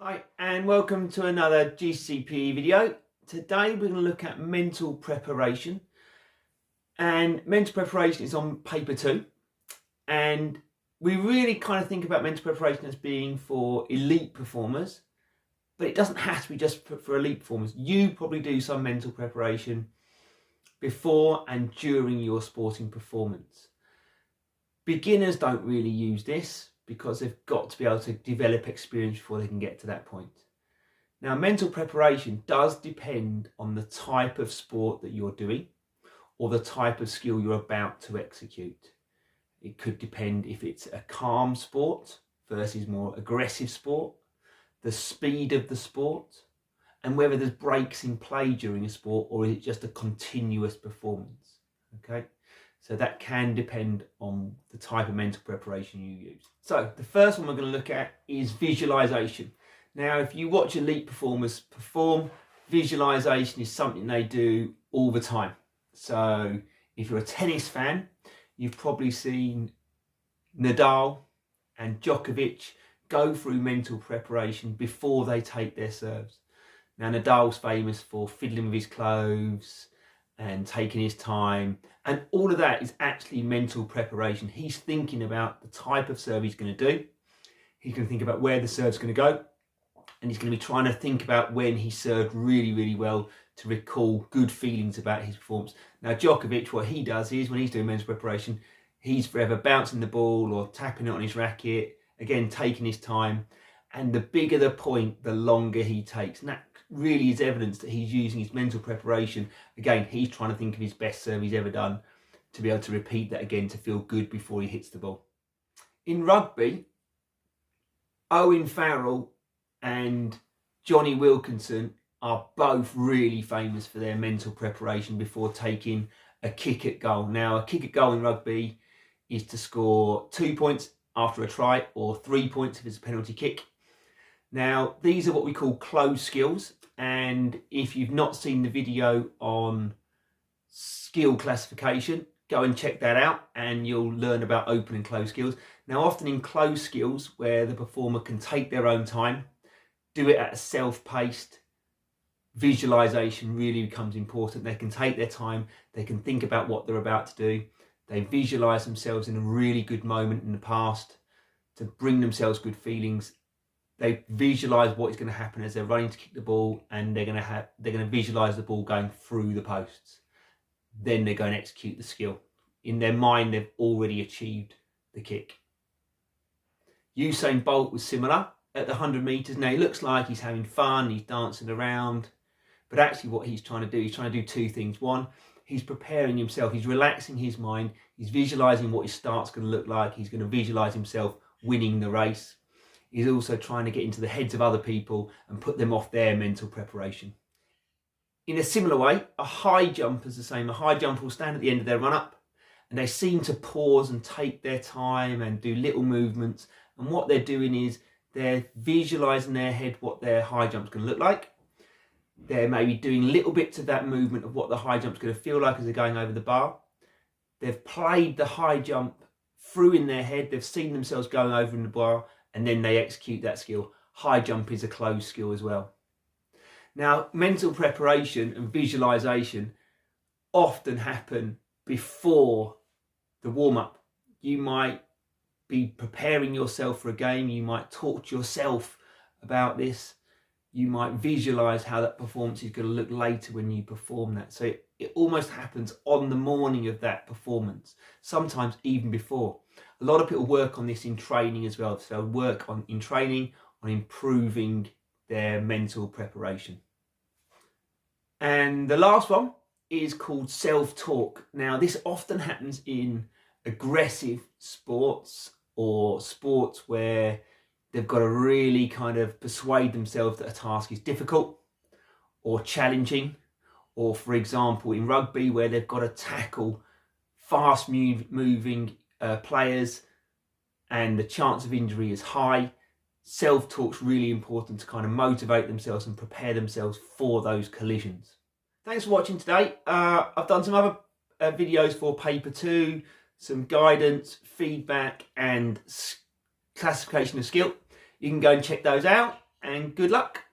Hi and welcome to another GCSE PE video. Today we're going to look at mental preparation, and mental preparation is on paper 2, and we really kind of think about mental preparation as being for elite performers, but it doesn't have to be just for elite performers. You probably do some mental preparation before and during your sporting performance. Beginners don't really use this because they've got to be able to develop experience before they can get to that point. Now, mental preparation does depend on the type of sport that you're doing or the type of skill you're about to execute. It could depend if it's a calm sport versus more aggressive sport, the speed of the sport, and whether there's breaks in play during a sport or is it just a continuous performance. Okay, so that can depend on the type of mental preparation you use. So the first one we're going to look at is visualization. Now, if you watch elite performers perform, visualization is something they do all the time. So if you're a tennis fan, you've probably seen Nadal and Djokovic go through mental preparation before they take their serves. Now, Nadal's famous for fiddling with his clothes and taking his time, and all of that is actually mental preparation. He's thinking about the type of serve he's going to do. He's going to think about where the serve's going to go, and he's going to be trying to think about when he served really well to recall good feelings about his performance. Now, Djokovic, what he does is when he's doing mental preparation, he's forever bouncing the ball or tapping it on his racket, again taking his time, and the bigger the point, the longer he takes. And that really is evidence that he's using his mental preparation. Again, he's trying to think of his best serve he's ever done to be able to repeat that again to feel good before he hits the ball. In rugby, Owen Farrell and Johnny Wilkinson are both really famous for their mental preparation before taking a kick at goal. Now, a kick at goal in rugby is to score 2 points after a try or 3 points if it's a penalty kick. Now, these are what we call close skills, and if you've not seen the video on skill classification, go and check that out and you'll learn about open and close skills. Now, often in close skills where the performer can take their own time, do it at a self-paced, visualization really becomes important. They can take their time, they can think about what they're about to do, they visualize themselves in a really good moment in the past to bring themselves good feelings. They visualize what is going to happen as they're running to kick the ball, and they're going to visualize the ball going through the posts. Then they're going to execute the skill. In their mind, they've already achieved the kick. Usain Bolt was similar at the 100 meters. Now, he looks like he's having fun, he's dancing around, but actually what he's trying to do, he's trying to do two things. One, he's preparing himself, he's relaxing his mind, he's visualizing what his start's going to look like, he's going to visualize himself winning the race. He's also trying to get into the heads of other people and put them off their mental preparation. In a similar way, a high jumper is the same. A high jumper will stand at the end of their run-up and they seem to pause and take their time and do little movements. And what they're doing is they're visualising in their head what their high jump's going to look like. They're maybe doing little bits of that movement of what the high jump's going to feel like as they're going over the bar. They've played the high jump through in their head. They've seen themselves going over in the bar, and then they execute that skill. High jump is a closed skill as well. Now, mental preparation and visualization often happen before the warm-up. You might be preparing yourself for a game. You might talk to yourself about this. You might visualize how that performance is going to look later when you perform that. So it almost happens on the morning of that performance, sometimes even before. A lot of people work on this in training as well. So work in training on improving their mental preparation. And the last one is called self-talk. Now, this often happens in aggressive sports or sports where they've got to really kind of persuade themselves that a task is difficult or challenging, or for example in rugby where they've got to tackle fast moving players and the chance of injury is high. Self-talk's really important to kind of motivate themselves and prepare themselves for those collisions. Thanks for watching today. I've done some other videos for paper 2, some guidance, feedback and classification of skill. You can go and check those out, and good luck.